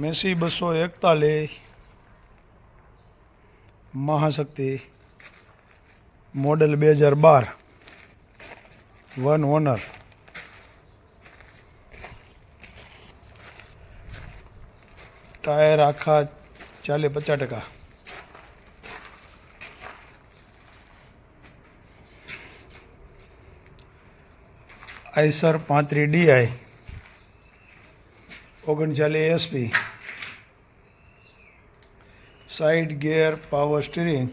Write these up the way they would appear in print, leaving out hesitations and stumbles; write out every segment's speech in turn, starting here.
Massey 241 Mahashakti model 2012 one owner. Tyre આખા 40-50%. Eicher 35 DI 39 SP. Side gear, power steering,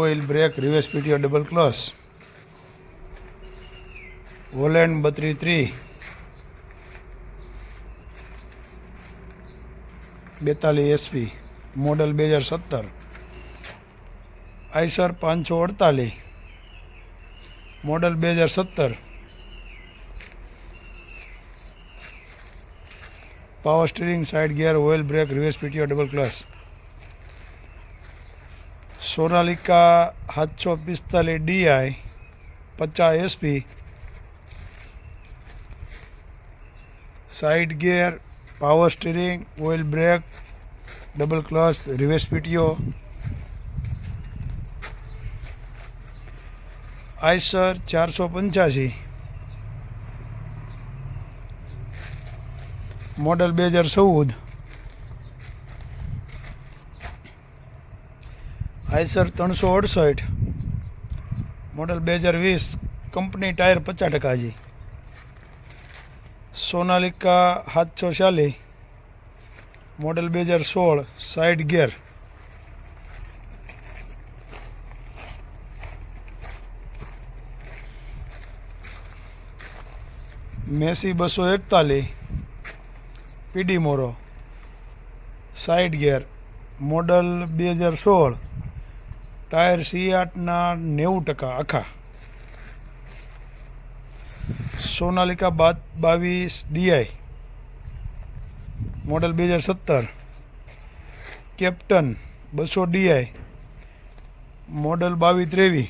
oil brake, reverse PTO, double clutch. વોલેન્ટ 32 SP. Model 2017. Eicher 548 model 2017. Power steering, side gear, oil brake, reverse PTO, double clutch. Sonalika 745 DI 50 SP. Side gear, power steering, oil brake, double clutch, reverse PTO. Eicher 485 model 2014. Eicher 368 model 2020. Company tyre 50% જી. Sonalika 746 model 2016. Side gear. Massey 241 PD મોરો. Side gear. Model 2016. Tyre C8ના 90% આખા. Sonalika 22 DI model 2017. Captain 200 DI model 22-23.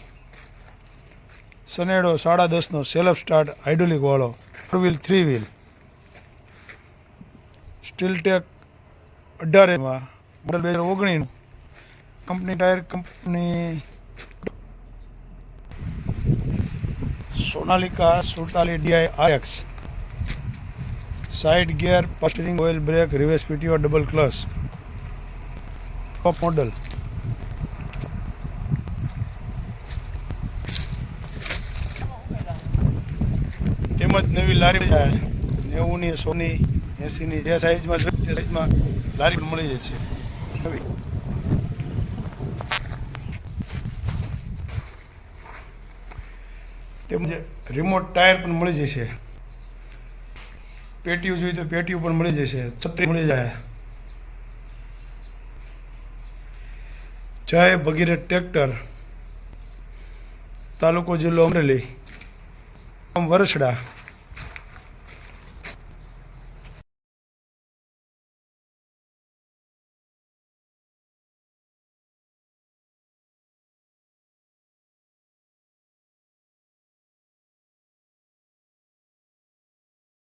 Sanedo 10.5નો self start hydraulic વાળો 4 wheel 3 wheel. Steeltech 18 model 2019. Company tyre company. Sonalika 47 DI RX. Side gear, steering, oil brake, reverse PTO, double clutch. Top model. તેમજ નવી લારી 90ની, 100ની, 80ની જે સાઇઝમાં લારી પણ મળી જશે નવી. તેમજ રિમોટ ટાયર પણ મળી જશે. પેટીયું જોઈએ તો પેટીયું પણ મળી જશે. છત્રી મળી જાય. જય ભગીરથ ટ્રેક્ટર, તાલુકો જિલ્લો અમરેલી, વરસડા.